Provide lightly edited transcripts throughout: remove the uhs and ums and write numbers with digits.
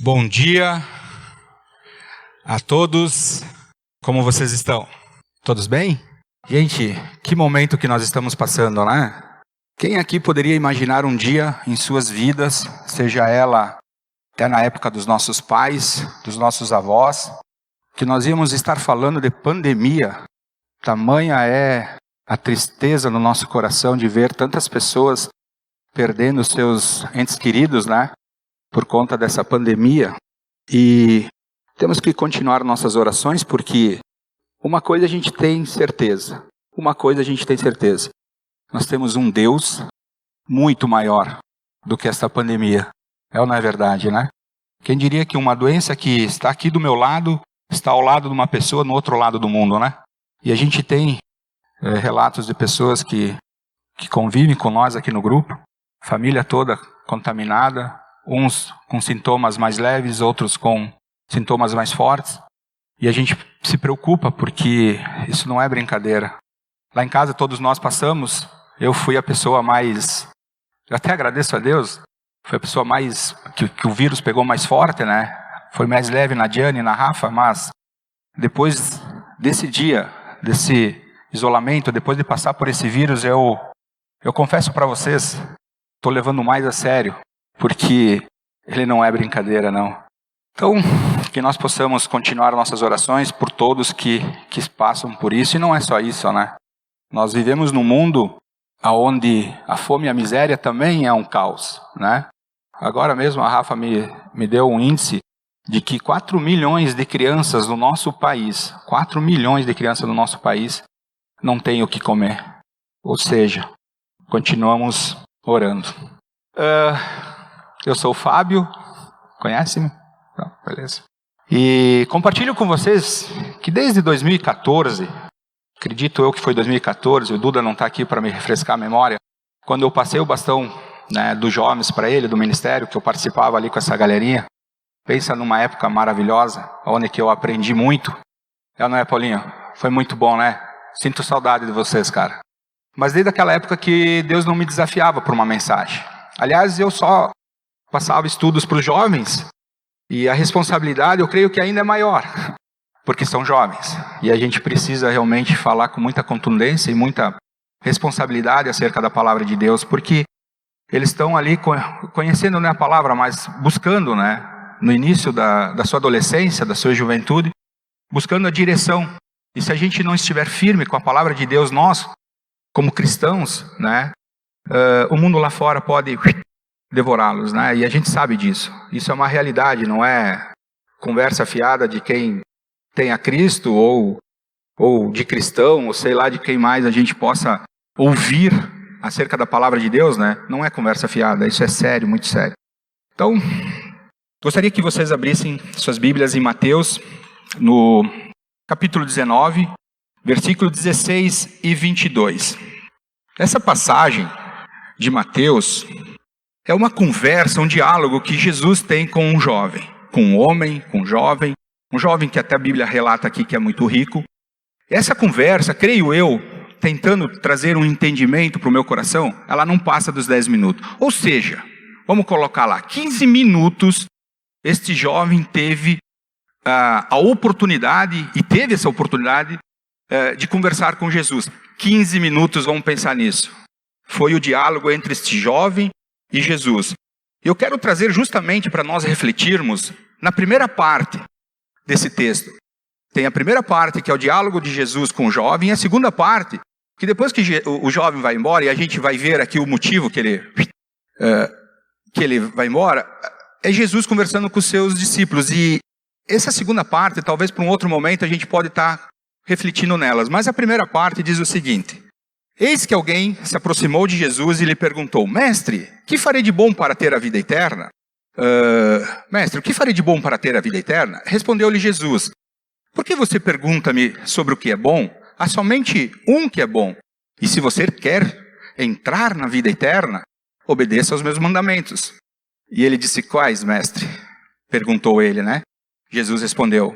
Bom dia a todos, como vocês estão? Todos bem? Gente, que momento que nós estamos passando, né? Quem aqui poderia imaginar um dia em suas vidas, seja ela até na época dos nossos pais, dos nossos avós, que nós íamos estar falando de pandemia? Tamanha é a tristeza no nosso coração de ver tantas pessoas perdendo seus entes queridos, né? Por conta dessa pandemia. E temos que continuar nossas orações, porque uma coisa a gente tem certeza. Nós temos um Deus muito maior do que esta pandemia. É ou não é verdade, né? Quem diria que uma doença que está aqui do meu lado, está ao lado de uma pessoa no outro lado do mundo, né? E a gente tem relatos de pessoas que convivem com nós aqui no grupo, família toda contaminada, uns com sintomas mais leves, outros com sintomas mais fortes. E a gente se preocupa porque isso não é brincadeira. Lá em casa todos nós passamos, eu fui a pessoa mais, eu até agradeço a Deus, foi a pessoa mais, que o vírus pegou mais forte, né? Foi mais leve na Diane e na Rafa, mas depois desse dia, desse isolamento, depois de passar por esse vírus, eu confesso para vocês, estou levando mais a sério, porque ele não é brincadeira, não. Então, que nós possamos continuar nossas orações por todos que passam por isso, e não é só isso, né? Nós vivemos num mundo onde a fome e a miséria também é um caos, né? Agora mesmo a Rafa me deu um índice de que 4 milhões de crianças no nosso país, 4 milhões de crianças no nosso país não têm o que comer. Ou seja, continuamos orando. Eu sou o Fábio, conhece-me? Não, beleza. E compartilho com vocês que desde 2014, acredito eu que foi 2014, o Duda não está aqui para me refrescar a memória, quando eu passei o bastão, né, dos jovens para ele, do ministério, que eu participava ali com essa galerinha. Pensa numa época maravilhosa, onde que eu aprendi muito. Não é, Paulinho? Foi muito bom, né? Sinto saudade de vocês, cara. Mas desde aquela época que Deus não me desafiava por uma mensagem. Aliás, eu só passava estudos para os jovens, e a responsabilidade eu creio que ainda é maior, porque são jovens. E a gente precisa realmente falar com muita contundência e muita responsabilidade acerca da palavra de Deus, porque eles estão ali conhecendo, não é a palavra, mas buscando, né, no início da sua adolescência, da sua juventude, buscando a direção. E se a gente não estiver firme com a palavra de Deus, nós, como cristãos, né, o mundo lá fora pode devorá-los, né? E a gente sabe disso. Isso é uma realidade, não é conversa fiada de quem tem a Cristo ou de cristão, ou sei lá de quem mais a gente possa ouvir acerca da palavra de Deus, né? Não é conversa fiada, isso é sério, muito sério. Então, gostaria que vocês abrissem suas Bíblias em Mateus, no capítulo 19, versículo 16 e 22. Essa passagem de Mateus é uma conversa, um diálogo que Jesus tem com um jovem, com um homem, com um jovem que até a Bíblia relata aqui que é muito rico. Essa conversa, creio eu, tentando trazer um entendimento para o meu coração, ela não passa dos 10 minutos. Ou seja, vamos colocar lá, 15 minutos, este jovem teve a oportunidade, e teve essa oportunidade, de conversar com Jesus. 15 minutos, vamos pensar nisso. Foi o diálogo entre este jovem e Jesus. Eu quero trazer justamente para nós refletirmos na primeira parte desse texto. Tem a primeira parte, que é o diálogo de Jesus com o jovem, e a segunda parte, que depois que o jovem vai embora, e a gente vai ver aqui o motivo que ele vai embora, é Jesus conversando com os seus discípulos. E essa segunda parte, talvez para um outro momento, a gente pode estar refletindo nelas. Mas a primeira parte diz o seguinte: eis que alguém se aproximou de Jesus e lhe perguntou: Mestre, que farei de bom para ter a vida eterna? Mestre, o que farei de bom para ter a vida eterna? Respondeu-lhe Jesus: por que você pergunta-me sobre o que é bom? Há somente um que é bom. E se você quer entrar na vida eterna, obedeça aos meus mandamentos. E ele disse: quais, mestre? Perguntou ele, né? Jesus respondeu: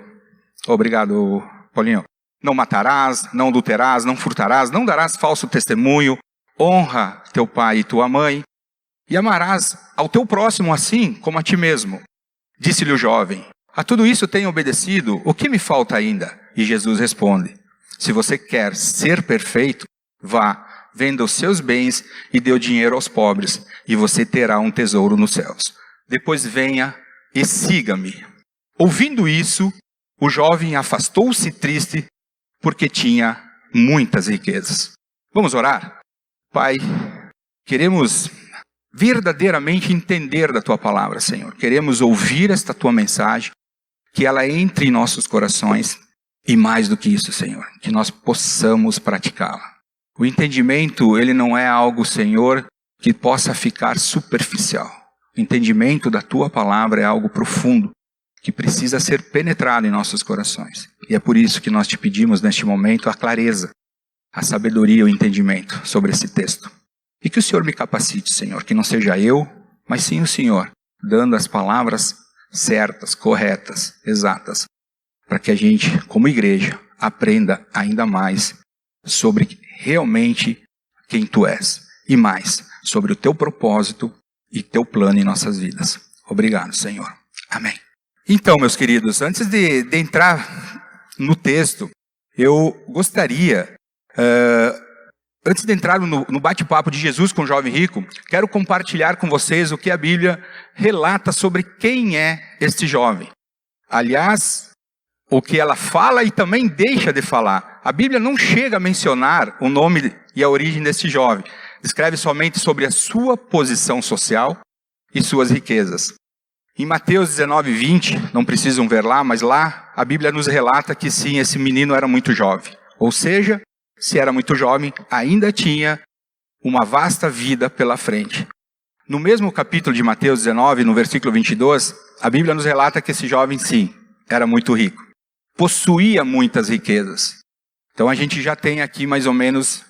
obrigado, Paulinho. Não matarás, não adulterarás, não furtarás, não darás falso testemunho, honra teu pai e tua mãe, e amarás ao teu próximo assim como a ti mesmo. Disse-lhe o jovem: a tudo isso tenho obedecido, o que me falta ainda? E Jesus responde: se você quer ser perfeito, vá, venda os seus bens e dê o dinheiro aos pobres, e você terá um tesouro nos céus. Depois venha e siga-me. Ouvindo isso, o jovem afastou-se triste, porque tinha muitas riquezas. Vamos orar? Pai, queremos verdadeiramente entender da tua palavra, Senhor. Queremos ouvir esta tua mensagem, que ela entre em nossos corações, e mais do que isso, Senhor, que nós possamos praticá-la. O entendimento, ele não é algo, Senhor, que possa ficar superficial. O entendimento da tua palavra é algo profundo, que precisa ser penetrado em nossos corações. E é por isso que nós te pedimos neste momento a clareza, a sabedoria, o entendimento sobre esse texto. E que o Senhor me capacite, Senhor, que não seja eu, mas sim o Senhor, dando as palavras certas, corretas, exatas, para que a gente, como igreja, aprenda ainda mais sobre realmente quem tu és, e mais sobre o teu propósito e teu plano em nossas vidas. Obrigado, Senhor. Amém. Então, meus queridos, antes de entrar no texto, eu gostaria, antes de entrar no bate-papo de Jesus com o jovem rico, quero compartilhar com vocês o que a Bíblia relata sobre quem é este jovem. Aliás, o que ela fala e também deixa de falar. A Bíblia não chega a mencionar o nome e a origem deste jovem. Escreve somente sobre a sua posição social e suas riquezas. Em Mateus 19:20, não precisam ver lá, mas lá a Bíblia nos relata que sim, esse menino era muito jovem. Ou seja, se era muito jovem, ainda tinha uma vasta vida pela frente. No mesmo capítulo de Mateus 19, no versículo 22, a Bíblia nos relata que esse jovem, sim, era muito rico. Possuía muitas riquezas. Então a gente já tem aqui mais ou menos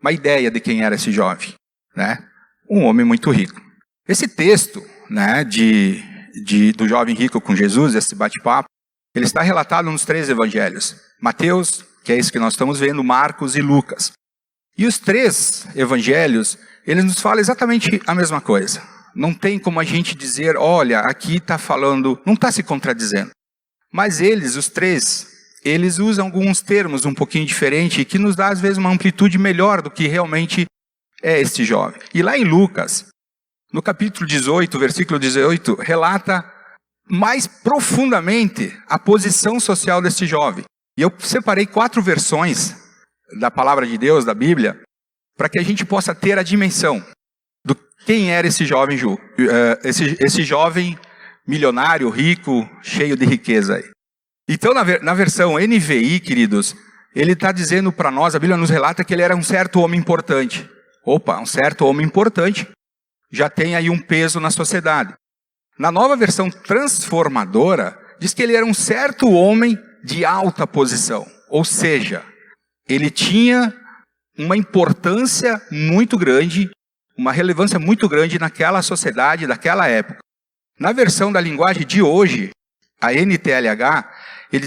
uma ideia de quem era esse jovem, né? Um homem muito rico. Esse texto, né, do jovem rico com Jesus, esse bate-papo, ele está relatado nos 3 evangelhos. Mateus, que é isso que nós estamos vendo, Marcos e Lucas. E os 3 evangelhos, eles nos falam exatamente a mesma coisa. Não tem como a gente dizer, olha, aqui está falando, não está se contradizendo. Mas eles, os 3, eles usam alguns termos um pouquinho diferentes, que nos dá às vezes uma amplitude melhor do que realmente é este jovem. E lá em Lucas, no capítulo 18, versículo 18, relata mais profundamente a posição social deste jovem. E eu separei 4 versões da palavra de Deus, da Bíblia, para que a gente possa ter a dimensão do quem era esse jovem, esse jovem milionário, rico, cheio de riqueza aí. Então, na versão NVI, queridos, ele está dizendo para nós, a Bíblia nos relata que ele era um certo homem importante. Opa, um certo homem importante já tem aí um peso na sociedade. Na nova versão transformadora, diz que ele era um certo homem de alta posição. Ou seja, ele tinha uma importância muito grande, uma relevância muito grande naquela sociedade, daquela época. Na versão da linguagem de hoje, a NTLH, ele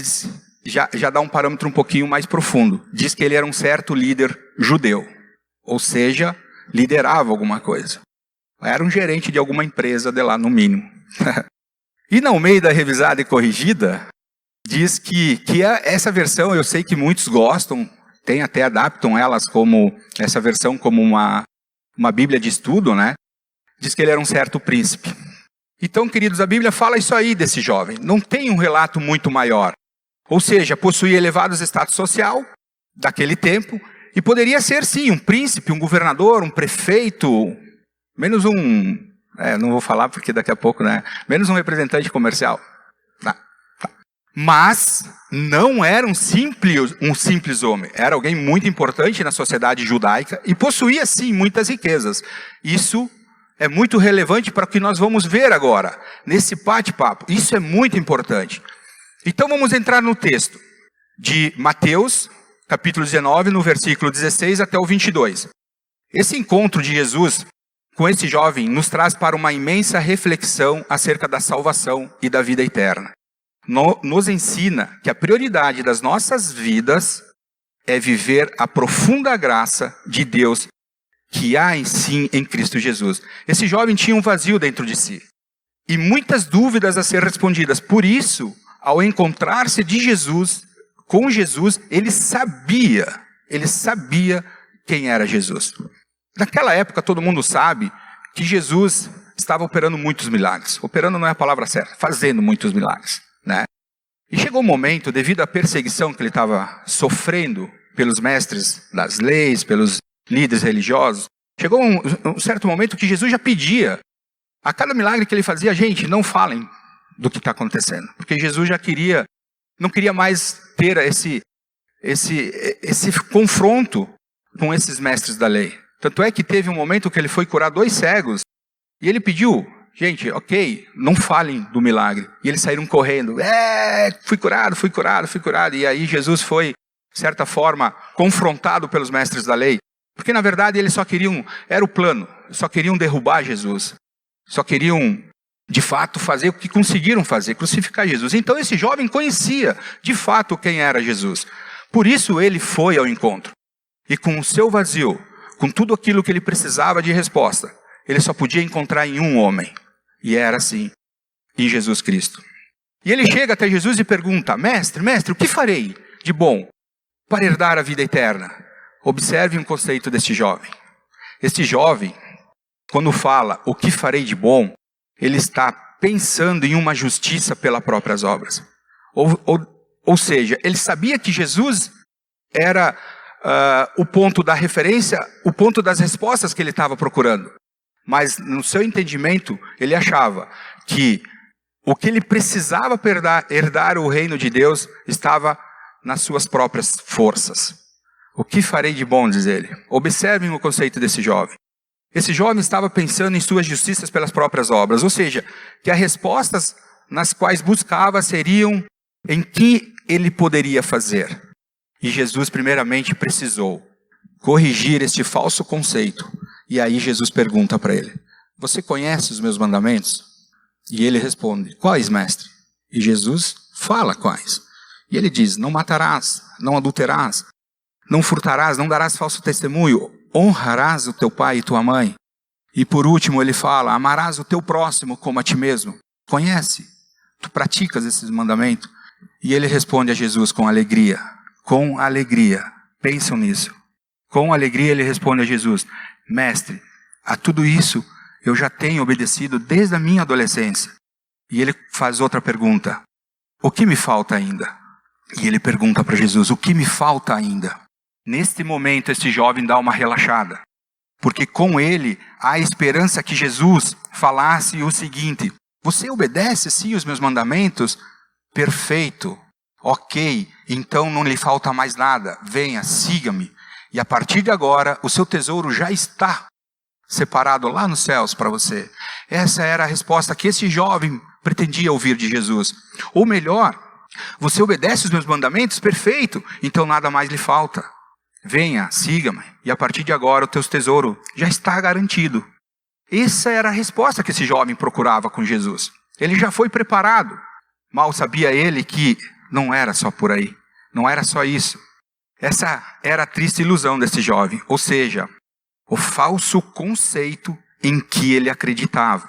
já dá um parâmetro um pouquinho mais profundo. Diz que ele era um certo líder judeu. Ou seja, liderava alguma coisa. Era um gerente de alguma empresa de lá, no mínimo. E no meio da revisada e corrigida, diz que essa versão, eu sei que muitos gostam, tem até adaptam elas como, essa versão como uma Bíblia de estudo, né? Diz que ele era um certo príncipe. Então, queridos, a Bíblia fala isso aí desse jovem. Não tem um relato muito maior. Ou seja, possuía elevados status social daquele tempo e poderia ser, sim, um príncipe, um governador, um prefeito, menos um... não vou falar porque daqui a pouco, né? Menos um representante comercial. Tá. Mas não era um simples homem. Era alguém muito importante na sociedade judaica e possuía, sim, muitas riquezas. Isso é muito relevante para o que nós vamos ver agora, nesse bate-papo. Isso é muito importante. Então vamos entrar no texto de Mateus, capítulo 19, no versículo 16 até o 22. Esse encontro de Jesus com esse jovem nos traz para uma imensa reflexão acerca da salvação e da vida eterna. Nos ensina que a prioridade das nossas vidas é viver a profunda graça de Deus que há em si em Cristo Jesus. Esse jovem tinha um vazio dentro de si. e muitas dúvidas a ser respondidas. Por isso, ao encontrar-se com Jesus, ele sabia quem era Jesus. Naquela época, todo mundo sabe que Jesus estava operando muitos milagres. Operando não é a palavra certa, fazendo muitos milagres, né? E chegou um momento, devido à perseguição que ele estava sofrendo pelos mestres das leis, pelos líderes religiosos, chegou um certo momento que Jesus já pedia, a cada milagre que ele fazia, gente, não falem do que está acontecendo. Porque Jesus já não queria mais ter esse confronto com esses mestres da lei. Tanto é que teve um momento que ele foi curar 2 cegos, e ele pediu, gente, ok, não falem do milagre. E eles saíram correndo, fui curado. E aí Jesus foi, de certa forma, confrontado pelos mestres da lei. Porque na verdade eles só queriam, era o plano, só queriam derrubar Jesus. Só queriam, de fato, fazer o que conseguiram fazer, crucificar Jesus. Então esse jovem conhecia, de fato, quem era Jesus. Por isso ele foi ao encontro. E com o seu vazio, com tudo aquilo que ele precisava de resposta, ele só podia encontrar em um homem. E era assim, em Jesus Cristo. E ele chega até Jesus e pergunta, mestre, o que farei de bom para herdar a vida eterna? Observe um conceito deste jovem. Este jovem, quando fala o que farei de bom, ele está pensando em uma justiça pelas próprias obras. Ou seja, ele sabia que Jesus era o ponto da referência, o ponto das respostas que ele estava procurando. Mas no seu entendimento, ele achava que o que ele precisava para herdar o reino de Deus estava nas suas próprias forças. O que farei de bom, diz ele. Observem o conceito desse jovem. Esse jovem estava pensando em suas justiças pelas próprias obras, ou seja, que as respostas nas quais buscava seriam em que ele poderia fazer. E Jesus primeiramente precisou corrigir este falso conceito. E aí Jesus pergunta para ele, você conhece os meus mandamentos? E ele responde, quais, mestre? E Jesus fala quais. E ele diz, não matarás, não adulterarás, não furtarás, não darás falso testemunho, honrarás o teu pai e tua mãe. E por último ele fala, amarás o teu próximo como a ti mesmo. Conhece? Tu praticas esses mandamentos? E ele responde a Jesus com alegria. Com alegria. Pensam nisso. Com alegria ele responde a Jesus, mestre, a tudo isso eu já tenho obedecido desde a minha adolescência. E ele faz outra pergunta, o que me falta ainda? E ele pergunta para Jesus, o que me falta ainda? Neste momento, este jovem dá uma relaxada. Porque com ele, há a esperança que Jesus falasse o seguinte, você obedece sim os meus mandamentos? Perfeito. Ok, então não lhe falta mais nada. Venha, siga-me. E a partir de agora, o seu tesouro já está separado lá nos céus para você. Essa era a resposta que esse jovem pretendia ouvir de Jesus. Ou melhor, você obedece os meus mandamentos? Perfeito, então nada mais lhe falta. Venha, siga-me, e a partir de agora o teu tesouro já está garantido. Essa era a resposta que esse jovem procurava com Jesus. Ele já foi preparado. Mal sabia ele que não era só por aí, não era só isso. Essa era a triste ilusão desse jovem, ou seja, o falso conceito em que ele acreditava,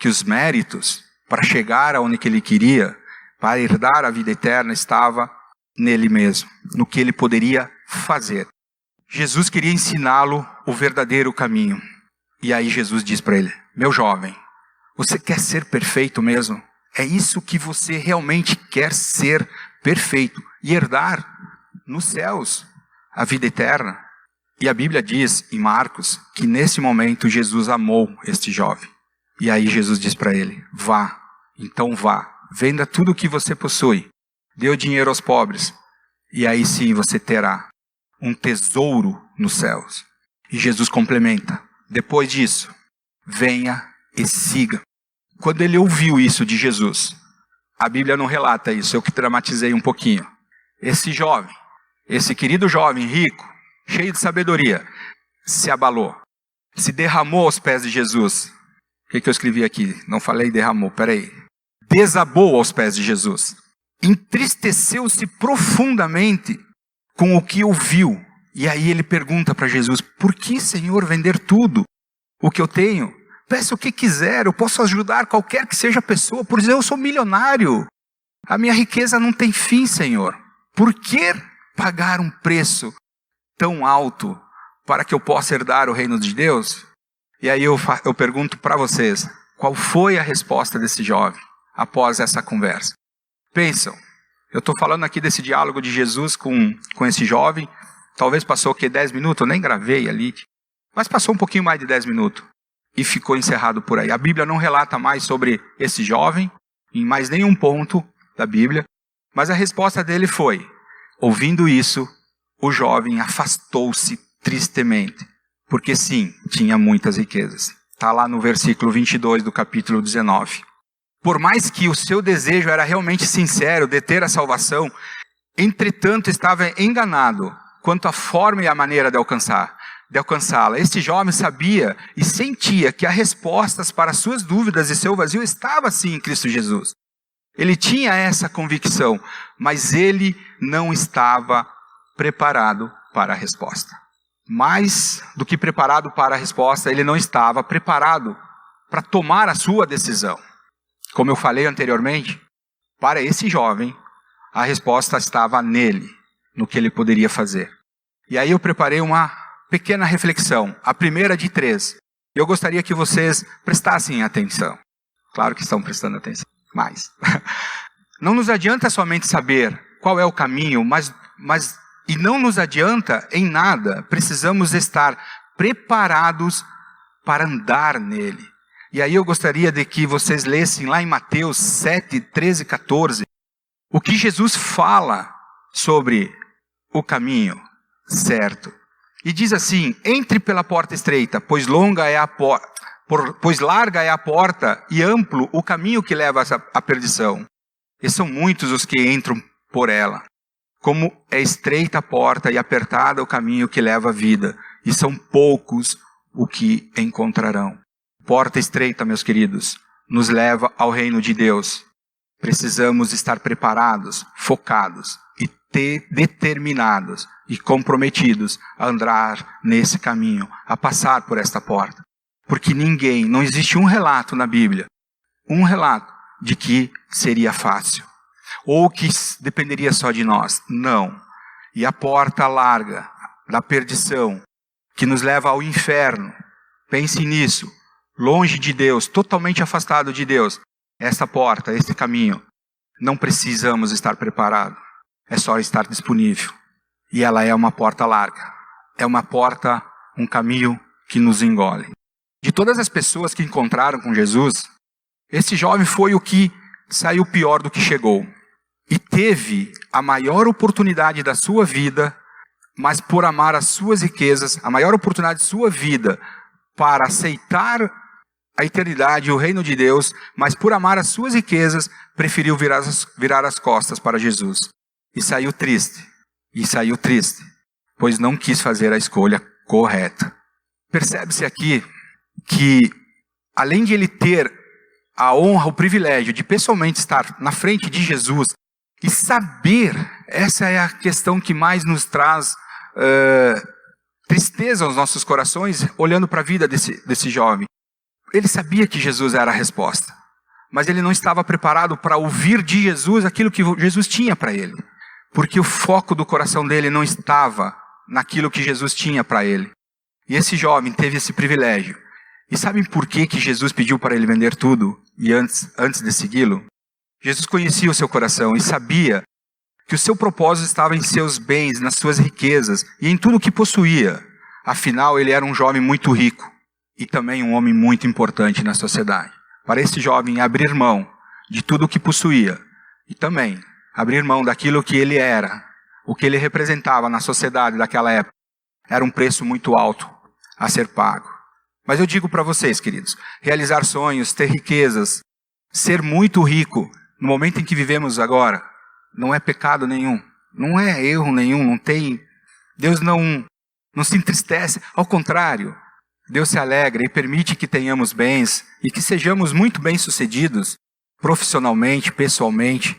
que os méritos para chegar aonde ele queria, para herdar a vida eterna, estava nele mesmo, no que ele poderia fazer. Jesus queria ensiná-lo o verdadeiro caminho. E aí Jesus diz para ele, meu jovem, você quer ser perfeito mesmo? É isso que você realmente quer ser perfeito e herdar nos céus a vida eterna? E a Bíblia diz em Marcos que nesse momento Jesus amou este jovem. E aí Jesus diz para ele, vá, então vá, venda tudo o que você possui, dê o dinheiro aos pobres, e aí sim você terá um tesouro nos céus. E Jesus complementa, depois disso, venha e siga. Quando ele ouviu isso de Jesus, a Bíblia não relata isso, eu que dramatizei um pouquinho. Esse jovem, esse querido jovem rico, cheio de sabedoria, se abalou, se derramou aos pés de Jesus. O que eu escrevi aqui? Não falei derramou, peraí. Desabou aos pés de Jesus. Entristeceu-se profundamente com o que ouviu. E aí ele pergunta para Jesus, por que, Senhor, vender tudo o que eu tenho Peça o que quiser, eu posso ajudar qualquer que seja a pessoa, por dizer, eu sou milionário. A minha riqueza não tem fim, Senhor. Por que pagar um preço tão alto para que eu possa herdar o reino de Deus? E aí eu pergunto para vocês, qual foi a resposta desse jovem após essa conversa? Pensam, eu estou falando aqui desse diálogo de Jesus com esse jovem, talvez passou 10 minutos, eu nem gravei ali, mas passou um pouquinho mais de 10 minutos e ficou encerrado por aí. A Bíblia não relata mais sobre esse jovem, em mais nenhum ponto da Bíblia, mas a resposta dele foi, ouvindo isso, o jovem afastou-se tristemente, porque sim, tinha muitas riquezas. Está lá no versículo 22 do capítulo 19. Por mais que o seu desejo era realmente sincero de ter a salvação, entretanto estava enganado quanto à forma e à maneira de alcançá-la. Este jovem sabia e sentia que as respostas para suas dúvidas e seu vazio estava sim em Cristo Jesus. Ele tinha essa convicção, mas ele não estava preparado para a resposta. Mais do que preparado para a resposta, ele não estava preparado para tomar a sua decisão. Como eu falei anteriormente, para esse jovem, a resposta estava nele, no que ele poderia fazer. E aí eu preparei uma pequena reflexão, a primeira de 3. Eu gostaria que vocês prestassem atenção. Claro que estão prestando atenção, mas não nos adianta somente saber qual é o caminho, e não nos adianta em nada, precisamos estar preparados para andar nele. E aí eu gostaria de que vocês lessem lá em Mateus 7, 13 e 14, o que Jesus fala sobre o caminho certo. E diz assim, entre pela porta estreita, pois larga é a porta e amplo o caminho que leva à perdição. E são muitos os que entram por ela. Como é estreita a porta e apertada o caminho que leva à vida, e são poucos o que encontrarão. Porta estreita, meus queridos, nos leva ao reino de Deus. Precisamos estar preparados, focados e determinados e comprometidos a andar nesse caminho, a passar por esta porta. Porque não existe um relato na Bíblia, de que seria fácil. Ou que dependeria só de nós. Não. E a porta larga da perdição, que nos leva ao inferno. Pense nisso. Longe de Deus, totalmente afastado de Deus. Esta porta, este caminho, não precisamos estar preparados. É só estar disponível. E ela é uma porta larga. É uma porta, um caminho que nos engole. De todas as pessoas que encontraram com Jesus, esse jovem foi o que saiu pior do que chegou. E teve a maior oportunidade da sua vida, mas por amar as suas riquezas, a maior oportunidade de sua vida para aceitar a eternidade e o reino de Deus, mas por amar as suas riquezas, preferiu virar as costas para Jesus. E saiu triste, pois não quis fazer a escolha correta. Percebe-se aqui que, além de ele ter a honra, o privilégio de pessoalmente estar na frente de Jesus, e saber, essa é a questão que mais nos traz tristeza aos nossos corações, olhando para a vida desse jovem. Ele sabia que Jesus era a resposta, mas ele não estava preparado para ouvir de Jesus aquilo que Jesus tinha para ele. Porque o foco do coração dele não estava naquilo que Jesus tinha para ele. E esse jovem teve esse privilégio. E sabem por que Jesus pediu para ele vender tudo e antes de segui-lo? Jesus conhecia o seu coração e sabia que o seu propósito estava em seus bens, nas suas riquezas e em tudo o que possuía. Afinal, ele era um jovem muito rico e também um homem muito importante na sociedade. Para esse jovem abrir mão de tudo o que possuía e também abrir mão daquilo que ele era, o que ele representava na sociedade daquela época, era um preço muito alto a ser pago. Mas eu digo para vocês, queridos, realizar sonhos, ter riquezas, ser muito rico, no momento em que vivemos agora, não é pecado nenhum, não é erro nenhum, não tem. Deus não se entristece, ao contrário, Deus se alegra e permite que tenhamos bens e que sejamos muito bem-sucedidos, profissionalmente, pessoalmente,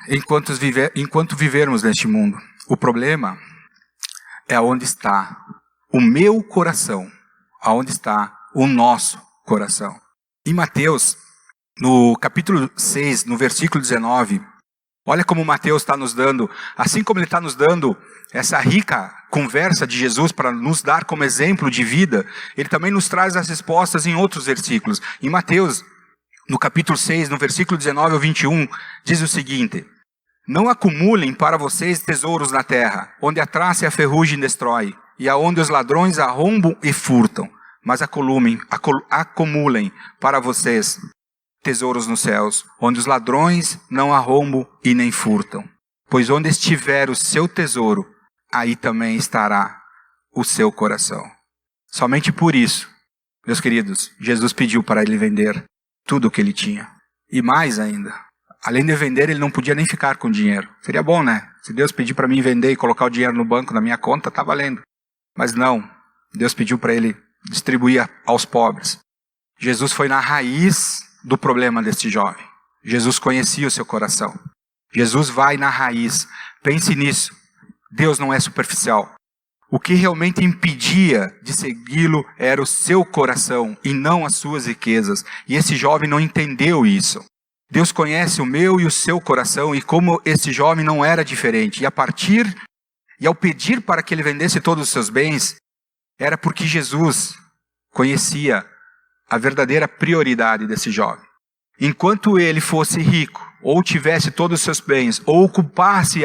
enquanto vivermos neste mundo. O problema é onde está o meu coração, aonde está o nosso coração. Em Mateus, no capítulo 6, no versículo 19, olha como Mateus está nos dando, assim como ele está nos dando essa rica conversa de Jesus para nos dar como exemplo de vida, ele também nos traz as respostas em outros versículos. Em Mateus, no capítulo 6, no versículo 19 ao 21, diz o seguinte: não acumulem para vocês tesouros na terra, onde a traça e a ferrugem destrói, e aonde os ladrões arrombam e furtam, mas acumulem para vocês tesouros nos céus, onde os ladrões não arrombam e nem furtam. Pois onde estiver o seu tesouro, aí também estará o seu coração. Somente por isso, meus queridos, Jesus pediu para ele vender tudo o que ele tinha. E mais ainda, além de vender, ele não podia nem ficar com dinheiro. Seria bom, né? Se Deus pedir para mim vender e colocar o dinheiro no banco, na minha conta, tá valendo. Mas não, Deus pediu para ele distribuir aos pobres. Jesus foi na raiz do problema deste jovem. Jesus conhecia o seu coração. Jesus vai na raiz. Pense nisso. Deus não é superficial. O que realmente impedia de segui-lo era o seu coração e não as suas riquezas. E esse jovem não entendeu isso. Deus conhece o meu e o seu coração, e como esse jovem não era diferente. E ao pedir para que ele vendesse todos os seus bens, era porque Jesus conhecia a verdadeira prioridade desse jovem. Enquanto ele fosse rico, ou tivesse todos os seus bens, ou ocupasse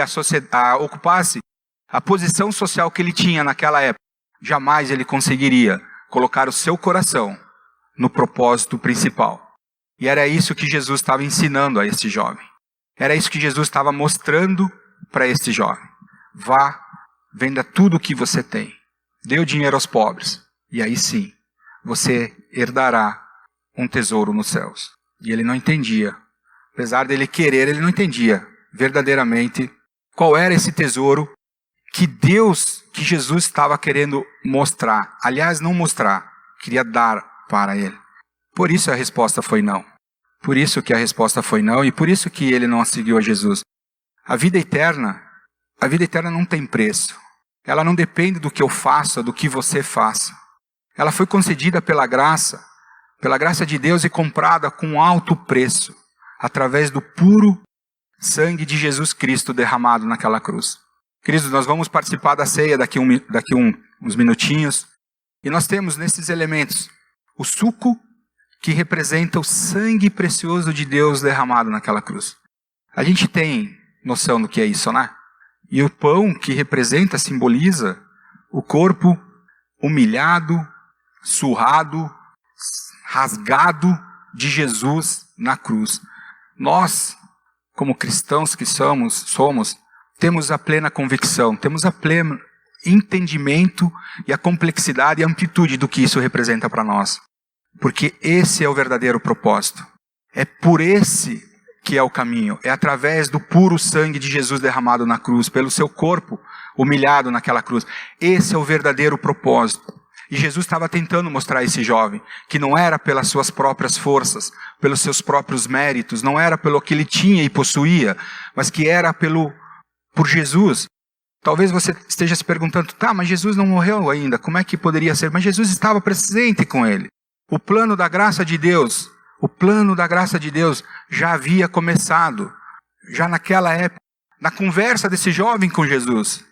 a posição social que ele tinha naquela época, jamais ele conseguiria colocar o seu coração no propósito principal. E era isso que Jesus estava ensinando a esse jovem. Era isso que Jesus estava mostrando para esse jovem. Vá, venda tudo o que você tem. Dê o dinheiro aos pobres. E aí sim, você herdará um tesouro nos céus. E ele não entendia. Apesar dele querer, ele não entendia verdadeiramente qual era esse tesouro que Jesus estava querendo mostrar. Aliás, não mostrar, queria dar para ele. Por isso a resposta foi não. Por isso que a resposta foi não, e por isso que ele não seguiu a Jesus. A vida eterna não tem preço. Ela não depende do que eu faça, do que você faça. Ela foi concedida pela graça de Deus e comprada com alto preço, através do puro sangue de Jesus Cristo derramado naquela cruz. Queridos, nós vamos participar da ceia daqui uns minutinhos, e nós temos nesses elementos o suco que representa o sangue precioso de Deus derramado naquela cruz. A gente tem noção do que é isso, né? E o pão que representa, simboliza o corpo humilhado, surrado, rasgado de Jesus na cruz. Nós, como cristãos que somos, temos a plena convicção, temos a pleno entendimento e a complexidade e a amplitude do que isso representa para nós. Porque esse é o verdadeiro propósito. É por esse que é o caminho. É através do puro sangue de Jesus derramado na cruz, pelo seu corpo humilhado naquela cruz. Esse é o verdadeiro propósito. E Jesus estava tentando mostrar a esse jovem que não era pelas suas próprias forças, pelos seus próprios méritos, não era pelo que ele tinha e possuía, mas que era por Jesus. Talvez você esteja se perguntando, tá, mas Jesus não morreu ainda, como é que poderia ser? Mas Jesus estava presente com ele. O plano da graça de Deus já havia começado, já naquela época, na conversa desse jovem com Jesus.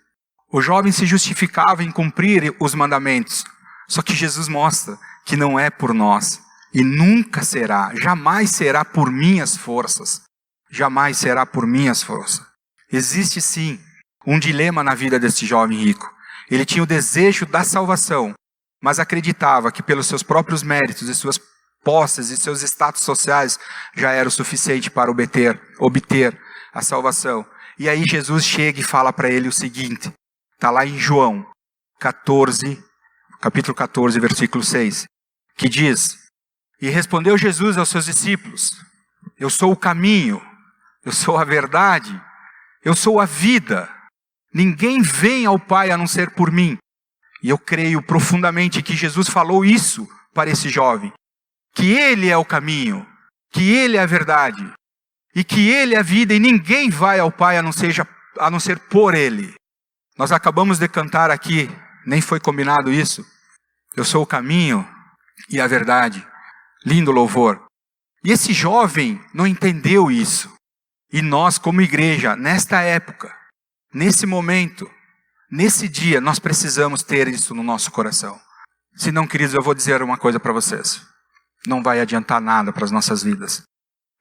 O jovem se justificava em cumprir os mandamentos, só que Jesus mostra que não é por nós, e nunca será, jamais será por minhas forças, jamais será por minhas forças. Existe sim um dilema na vida desse jovem rico. Ele tinha o desejo da salvação, mas acreditava que pelos seus próprios méritos e suas posses e seus status sociais já era o suficiente para obter a salvação. E aí Jesus chega e fala para ele o seguinte, está lá em João 14, capítulo 14, versículo 6, que diz, e respondeu Jesus aos seus discípulos, eu sou o caminho, eu sou a verdade, eu sou a vida, ninguém vem ao Pai a não ser por mim. E eu creio profundamente que Jesus falou isso para esse jovem. Que Ele é o caminho, que Ele é a verdade, e que Ele é a vida, e ninguém vai ao Pai a não ser por Ele. Nós acabamos de cantar aqui, nem foi combinado isso. Eu sou o caminho e a verdade. Lindo louvor. E esse jovem não entendeu isso. E nós, como igreja, nesta época, nesse momento, nesse dia, nós precisamos ter isso no nosso coração. Se não, queridos, eu vou dizer uma coisa para vocês. Não vai adiantar nada para as nossas vidas.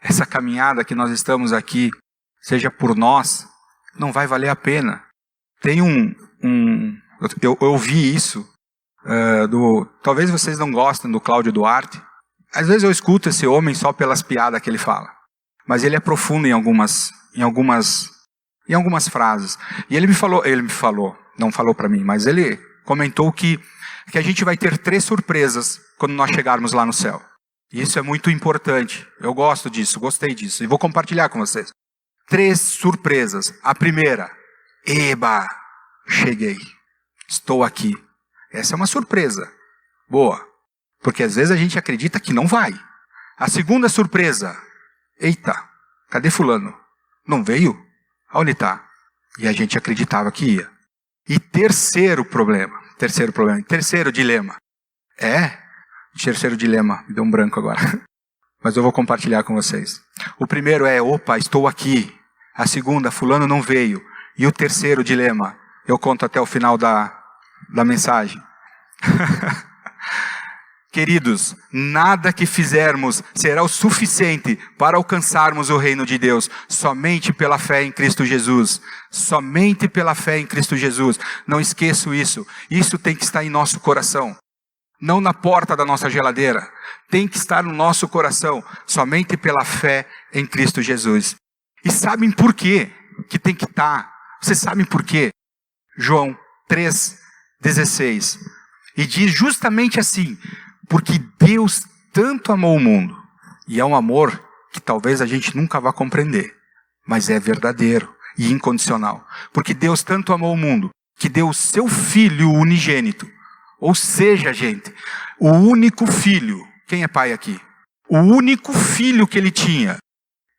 Essa caminhada que nós estamos aqui, seja por nós, não vai valer a pena. Tem eu ouvi isso, talvez vocês não gostem do Cláudio Duarte. Às vezes eu escuto esse homem só pelas piadas que ele fala. Mas ele é profundo em algumas frases. E ele me falou, não falou para mim, mas ele comentou que a gente vai ter 3 surpresas quando nós chegarmos lá no céu. E isso é muito importante. Eu gosto disso, gostei disso. E vou compartilhar com vocês. 3 surpresas. A primeira, eba, cheguei. Estou aqui. Essa é uma surpresa. Boa. Porque às vezes a gente acredita que não vai. A segunda surpresa, eita, cadê fulano? Não veio? Onde está? E a gente acreditava que ia. E terceiro dilema. Terceiro dilema, me deu um branco agora. Mas eu vou compartilhar com vocês. O primeiro é, opa, estou aqui. A segunda, fulano não veio. E o terceiro dilema, eu conto até o final da mensagem. Queridos, nada que fizermos será o suficiente para alcançarmos o reino de Deus. Somente pela fé em Cristo Jesus. Somente pela fé em Cristo Jesus. Não esqueço isso. Isso tem que estar em nosso coração. Não na porta da nossa geladeira. Tem que estar no nosso coração. Somente pela fé em Cristo Jesus. E sabem por quê que tem que estar? Vocês sabem por quê? João 3,16. E diz justamente assim: porque Deus tanto amou o mundo, e é um amor que talvez a gente nunca vá compreender, mas é verdadeiro e incondicional. Porque Deus tanto amou o mundo, que deu o seu Filho unigênito. Ou seja, gente, o único filho, quem é pai aqui? O único filho que ele tinha,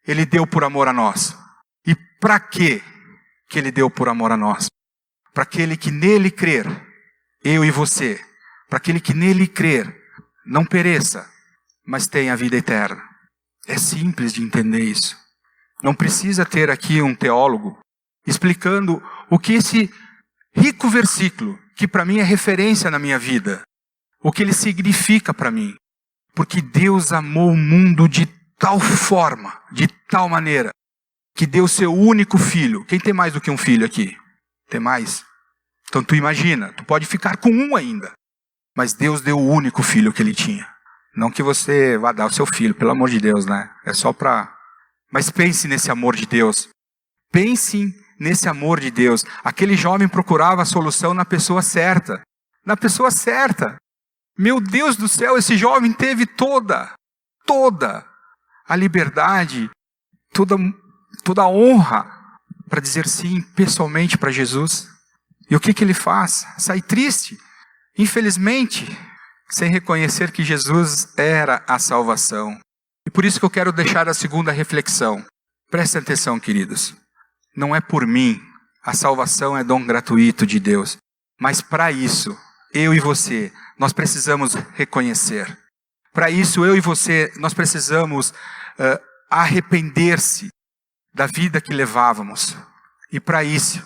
ele deu por amor a nós. E para quê que ele deu por amor a nós? Para aquele que nele crer, eu e você, para aquele que nele crer, não pereça, mas tenha a vida eterna. É simples de entender isso. Não precisa ter aqui um teólogo explicando o que esse rico versículo, que para mim é referência na minha vida, o que ele significa para mim. Porque Deus amou o mundo de tal forma, de tal maneira, que deu seu único filho. Quem tem mais do que um filho aqui? Tem mais? Então tu imagina, tu pode ficar com um ainda. Mas Deus deu o único filho que ele tinha. Não que você vá dar o seu filho, pelo amor de Deus, né? É só para... Mas pense nesse amor de Deus. Pense nesse amor de Deus. Aquele jovem procurava a solução na pessoa certa. Na pessoa certa. Meu Deus do céu, esse jovem teve toda a liberdade, toda a honra para dizer sim pessoalmente para Jesus. E o que ele faz? Sai triste. Infelizmente, sem reconhecer que Jesus era a salvação. E por isso que eu quero deixar a segunda reflexão. Prestem atenção, queridos. Não é por mim. A salvação é dom gratuito de Deus. Mas para isso, eu e você, nós precisamos reconhecer. Para isso, eu e você, nós precisamos arrepender-se da vida que levávamos. E para isso,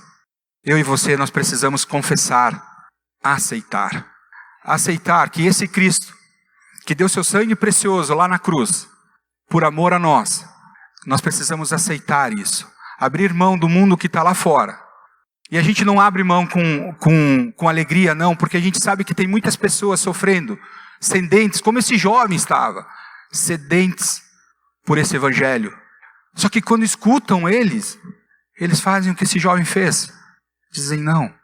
eu e você, nós precisamos confessar. Aceitar que esse Cristo, que deu seu sangue precioso lá na cruz, por amor a nós precisamos aceitar isso, abrir mão do mundo que está lá fora. E a gente não abre mão com alegria, não, porque a gente sabe que tem muitas pessoas sofrendo, sedentes, como esse jovem estava, sedentes por esse evangelho. Só que quando escutam eles fazem o que esse jovem fez, dizem não,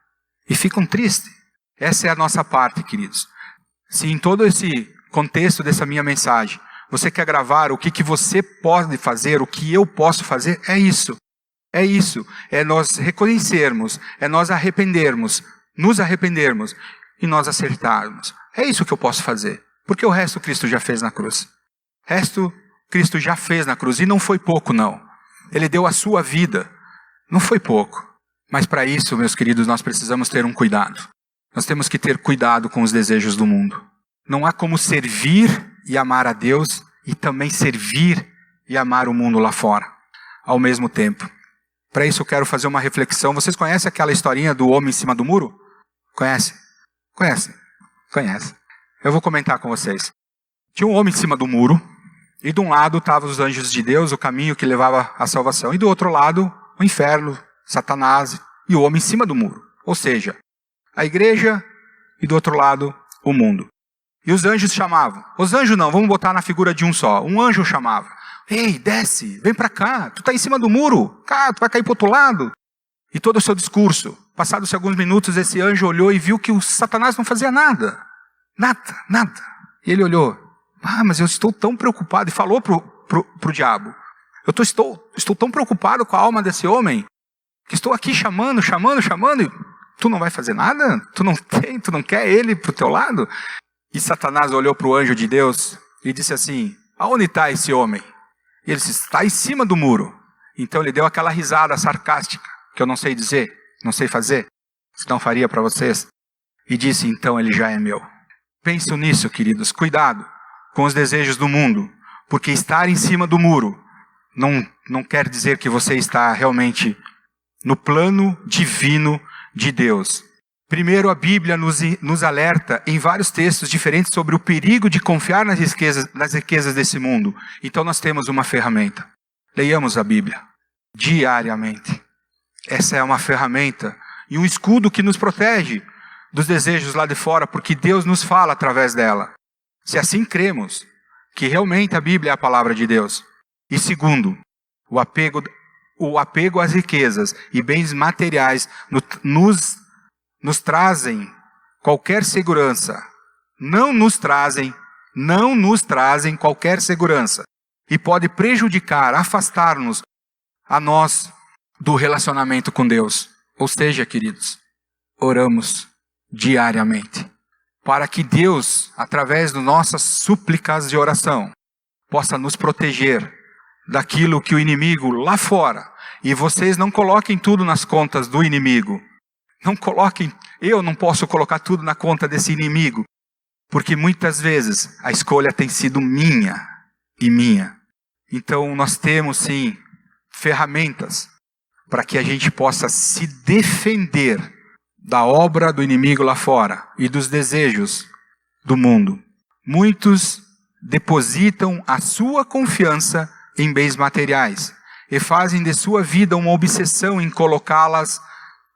e ficam tristes. Essa é a nossa parte, queridos. Se em todo esse contexto dessa minha mensagem, você quer gravar o que você pode fazer, o que eu posso fazer, é isso. É isso. É nós reconhecermos, é nós nos arrependermos e nós acertarmos. É isso que eu posso fazer. Porque o resto Cristo já fez na cruz. O resto Cristo já fez na cruz. E não foi pouco, não. Ele deu a sua vida. Não foi pouco. Mas para isso, meus queridos, nós precisamos ter um cuidado. Nós temos que ter cuidado com os desejos do mundo. Não há como servir e amar a Deus e também servir e amar o mundo lá fora, ao mesmo tempo. Para isso eu quero fazer uma reflexão. Vocês conhecem aquela historinha do homem em cima do muro? Conhece? Conhece? Conhece. Eu vou comentar com vocês. Tinha um homem em cima do muro, e de um lado estavam os anjos de Deus, o caminho que levava à salvação, e do outro lado, o inferno, Satanás e o homem em cima do muro. Ou seja, a igreja e do outro lado, o mundo. E os anjos chamavam. Os anjos não, vamos botar na figura de um só. Um anjo chamava. Ei, desce, vem para cá, tu está em cima do muro, cá, tu vai cair para o outro lado. E todo o seu discurso. Passados alguns minutos, esse anjo olhou e viu que o Satanás não fazia nada. Nada. E ele olhou. Mas eu estou tão preocupado. E falou pro diabo. Estou tão preocupado com a alma desse homem, que estou aqui chamando, e tu não vai fazer nada? Tu não quer ele pro teu lado? E Satanás olhou para o anjo de Deus e disse assim, aonde está esse homem? E ele disse, está em cima do muro. Então ele deu aquela risada sarcástica, que eu não sei dizer, não sei fazer, senão faria para vocês. E disse, então ele já é meu. Pensem nisso, queridos, cuidado com os desejos do mundo, porque estar em cima do muro não quer dizer que você está realmente no plano divino de Deus. Primeiro, a Bíblia nos alerta em vários textos diferentes sobre o perigo de confiar nas riquezas desse mundo. Então nós temos uma ferramenta. Leiamos a Bíblia diariamente. Essa é uma ferramenta e um escudo que nos protege dos desejos lá de fora, porque Deus nos fala através dela. Se assim cremos que realmente a Bíblia é a palavra de Deus. E segundo, o apego às riquezas e bens materiais nos trazem qualquer segurança. Não nos trazem qualquer segurança. E pode prejudicar, afastar-nos a nós do relacionamento com Deus. Ou seja, queridos, oramos diariamente para que Deus, através de nossas súplicas de oração, possa nos proteger daquilo que o inimigo lá fora. E vocês não coloquem tudo nas contas do inimigo. Eu não posso colocar tudo na conta desse inimigo, porque muitas vezes a escolha tem sido minha e minha. Então nós temos sim ferramentas para que a gente possa se defender da obra do inimigo lá fora e dos desejos do mundo. Muitos depositam a sua confiança em bens materiais e fazem de sua vida uma obsessão em colocá-las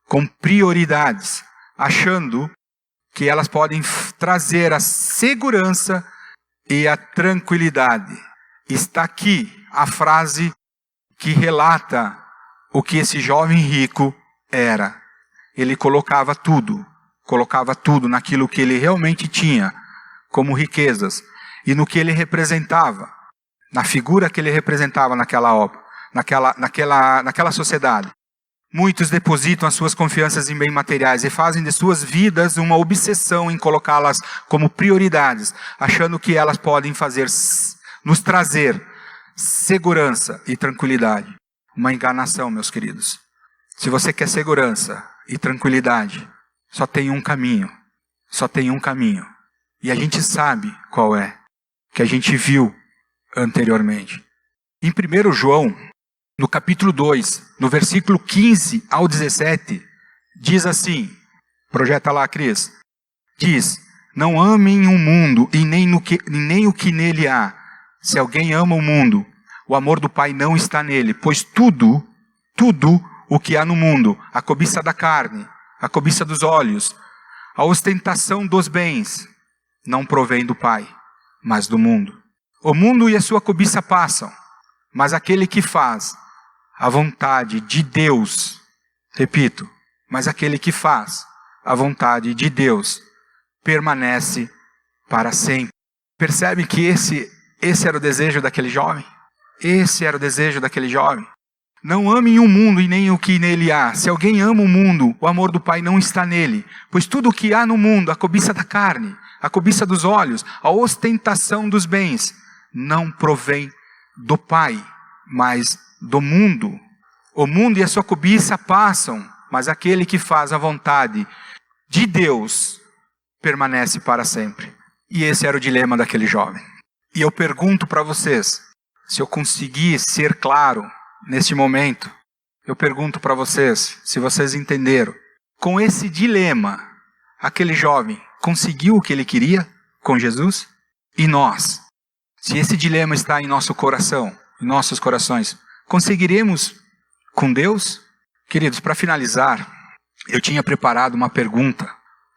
com prioridades, achando que elas podem trazer a segurança e a tranquilidade. Está aqui a frase que relata o que esse jovem rico era. Ele colocava tudo naquilo que ele realmente tinha, como riquezas, e no que ele representava, na figura que ele representava naquela obra, naquela sociedade. Muitos depositam as suas confianças em bens materiais e fazem de suas vidas uma obsessão em colocá-las como prioridades, achando que elas podem nos trazer segurança e tranquilidade. Uma enganação, meus queridos. Se você quer segurança e tranquilidade, só tem um caminho. E a gente sabe qual é, que a gente viu anteriormente. Em 1 João, no capítulo 2, no versículo 15 ao 17, diz assim, projeta lá, Cris, diz, não amem o mundo e nem o que nele há. Se alguém ama o mundo, o amor do Pai não está nele, pois tudo o que há no mundo, a cobiça da carne, a cobiça dos olhos, a ostentação dos bens, não provém do Pai, mas do mundo. O mundo e a sua cobiça passam, mas aquele que faz a vontade de Deus, repito, mas aquele que faz a vontade de Deus permanece para sempre. Percebe que esse era o desejo daquele jovem? Esse era o desejo daquele jovem. Não amem o mundo e nem o que nele há. Se alguém ama o mundo, o amor do Pai não está nele. Pois tudo o que há no mundo, a cobiça da carne, a cobiça dos olhos, a ostentação dos bens, não provém do Pai, mas do mundo. O mundo e a sua cobiça passam, mas aquele que faz a vontade de Deus permanece para sempre. E esse era o dilema daquele jovem. E eu pergunto para vocês, se eu conseguir ser claro neste momento, eu pergunto para vocês, se vocês entenderam, com esse dilema, aquele jovem conseguiu o que ele queria com Jesus? E nós? Se esse dilema está em nosso coração, em nossos corações, conseguiremos com Deus? Queridos, para finalizar, eu tinha preparado uma pergunta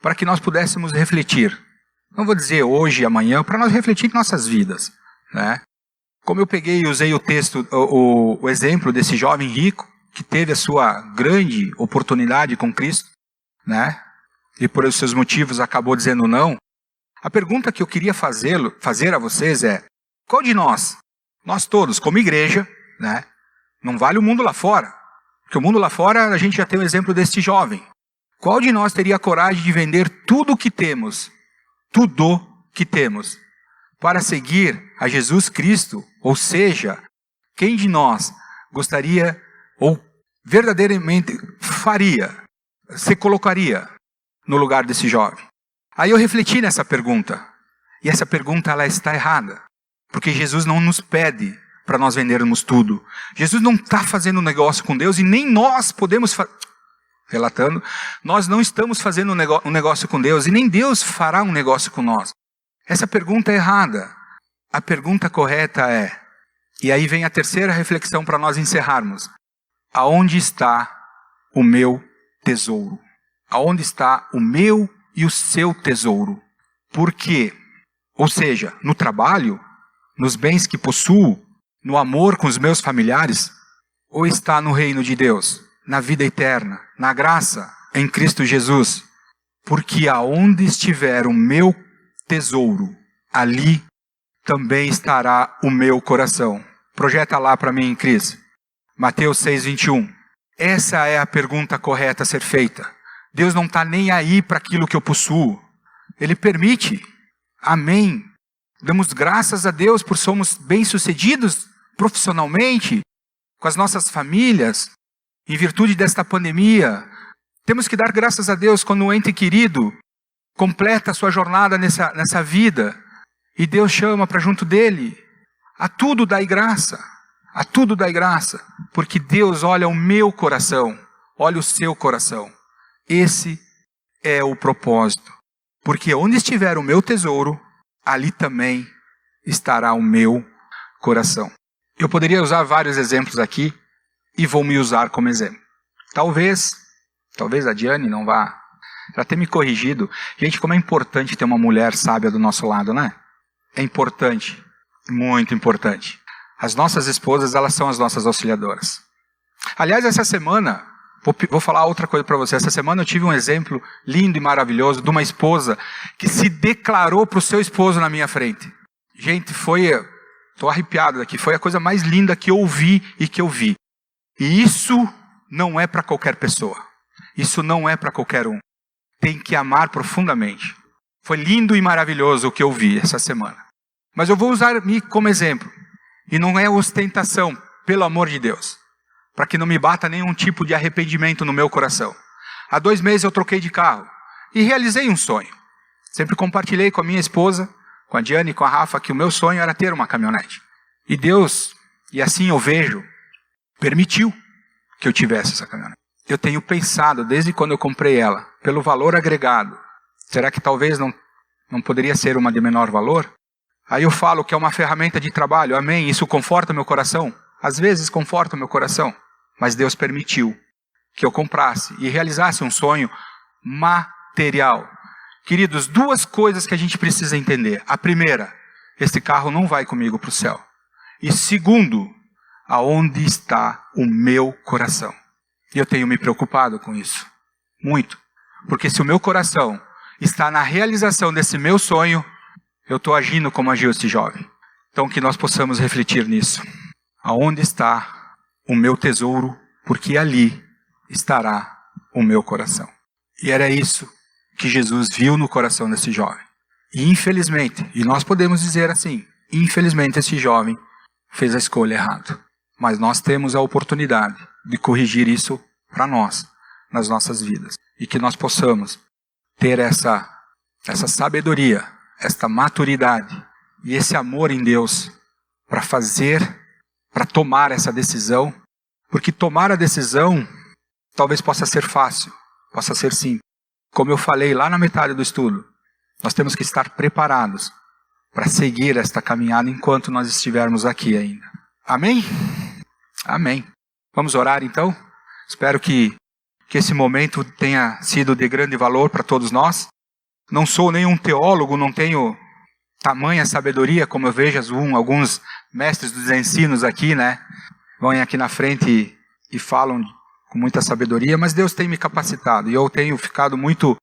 para que nós pudéssemos refletir. Não vou dizer hoje e amanhã, para nós refletir em nossas vidas, né? Como eu peguei e usei o texto, o exemplo desse jovem rico, que teve a sua grande oportunidade com Cristo, né? E por esses seus motivos acabou dizendo não. A pergunta que eu queria fazer a vocês é, qual de nós todos, como igreja, né? Não vale o mundo lá fora, porque o mundo lá fora a gente já tem o exemplo deste jovem. Qual de nós teria a coragem de vender tudo o que temos, para seguir a Jesus Cristo? Ou seja, quem de nós gostaria ou verdadeiramente se colocaria no lugar desse jovem? Aí eu refleti nessa pergunta, e essa pergunta ela está errada, porque Jesus não nos pede para nós vendermos tudo. Jesus não está fazendo um negócio com Deus e nem nós podemos relatando, nós não estamos fazendo um negócio com Deus e nem Deus fará um negócio com nós. Essa pergunta é errada. A pergunta correta é, e aí vem a terceira reflexão para nós encerrarmos. Aonde está o meu tesouro? Aonde está o meu e o seu tesouro? Por quê? Ou seja, no trabalho, nos bens que possuo, no amor com os meus familiares, ou está no reino de Deus, na vida eterna, na graça em Cristo Jesus? Porque aonde estiver o meu tesouro, ali também estará o meu coração. Projeta lá para mim, Cris. Mateus 6:21. Essa é a pergunta correta a ser feita. Deus não está nem aí para aquilo que eu possuo. Ele permite. Amém. Damos graças a Deus por somos bem-sucedidos profissionalmente, com as nossas famílias, em virtude desta pandemia. Temos que dar graças a Deus quando um ente querido completa a sua jornada nessa vida, e Deus chama para junto dele. A tudo dai graça, porque Deus olha o meu coração, olha o seu coração. Esse é o propósito, porque onde estiver o meu tesouro, ali também estará o meu coração. Eu poderia usar vários exemplos aqui, e vou me usar como exemplo. Talvez a Diane não vá, ela ter me corrigido. Gente, como é importante ter uma mulher sábia do nosso lado, né? É importante, muito importante. As nossas esposas, elas são as nossas auxiliadoras. Aliás, essa semana, vou falar outra coisa para você. Essa semana eu tive um exemplo lindo e maravilhoso de uma esposa que se declarou para o seu esposo na minha frente. Gente, estou arrepiado aqui, foi a coisa mais linda que eu ouvi e que eu vi. E isso não é para qualquer pessoa. Isso não é para qualquer um. Tem que amar profundamente. Foi lindo e maravilhoso o que eu vi essa semana. Mas eu vou usar-me como exemplo. E não é ostentação, pelo amor de Deus. Para que não me bata nenhum tipo de arrependimento no meu coração. Há 2 meses eu troquei de carro. E realizei um sonho. Sempre compartilhei com a minha esposa, com a Diane e com a Rafa, que o meu sonho era ter uma caminhonete. E Deus, e assim eu vejo, permitiu que eu tivesse essa caminhonete. Eu tenho pensado, desde quando eu comprei ela, pelo valor agregado, será que talvez não poderia ser uma de menor valor? Aí eu falo que é uma ferramenta de trabalho, amém? Isso conforta meu coração? Às vezes conforta meu coração, mas Deus permitiu que eu comprasse e realizasse um sonho material. Queridos, 2 coisas que a gente precisa entender. A primeira, esse carro não vai comigo para o céu. E segundo, aonde está o meu coração? E eu tenho me preocupado com isso. Muito. Porque se o meu coração está na realização desse meu sonho, eu estou agindo como agiu esse jovem. Então que nós possamos refletir nisso. Aonde está o meu tesouro? Porque ali estará o meu coração. E era isso que Jesus viu no coração desse jovem. E infelizmente, e nós podemos dizer assim, infelizmente esse jovem fez a escolha errada. Mas nós temos a oportunidade de corrigir isso para nós, nas nossas vidas. E que nós possamos ter essa sabedoria, esta maturidade e esse amor em Deus para tomar essa decisão, porque tomar a decisão talvez possa ser fácil, possa ser simples. Como eu falei lá na metade do estudo, nós temos que estar preparados para seguir esta caminhada enquanto nós estivermos aqui ainda. Amém? Amém. Vamos orar então? Espero que esse momento tenha sido de grande valor para todos nós. Não sou nenhum teólogo, não tenho tamanha sabedoria, como eu vejo alguns mestres dos ensinos aqui, né? Vão aqui na frente e falam com muita sabedoria, mas Deus tem me capacitado e eu tenho ficado muito,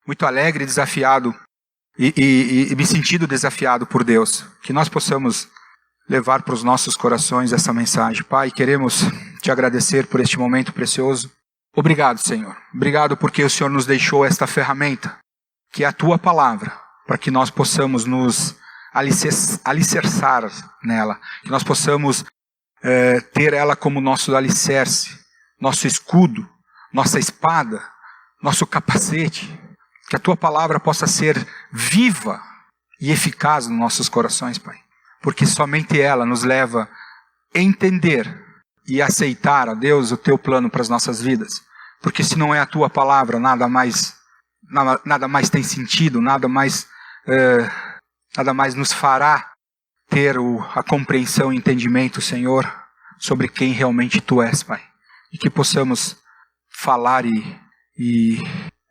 muito alegre, desafiado e me sentido desafiado por Deus. Que nós possamos levar para os nossos corações essa mensagem. Pai, queremos te agradecer por este momento precioso. Obrigado, Senhor. Obrigado porque o Senhor nos deixou esta ferramenta, que é a Tua Palavra, para que nós possamos nos alicerçar nela, que nós possamos ter ela como nosso alicerce, nosso escudo, nossa espada, nosso capacete, que a Tua Palavra possa ser viva e eficaz nos nossos corações, Pai, porque somente ela nos leva a entender e aceitar, ó Deus, o Teu plano para as nossas vidas, porque se não é a Tua Palavra, nada mais tem sentido, nada mais nos fará ter a compreensão e entendimento, Senhor, sobre quem realmente Tu és, Pai. E que possamos falar e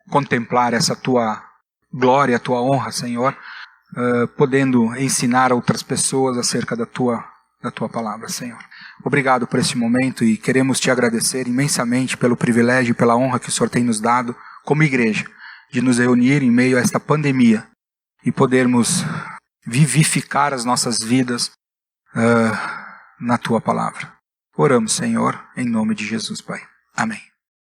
contemplar essa Tua glória, a Tua honra, Senhor, podendo ensinar a outras pessoas acerca da Tua Palavra, Senhor. Obrigado por esse momento e queremos Te agradecer imensamente pelo privilégio e pela honra que o Senhor tem nos dado como igreja, de nos reunir em meio a esta pandemia e podermos vivificar as nossas vidas na Tua Palavra. Oramos, Senhor, em nome de Jesus, Pai. Amém.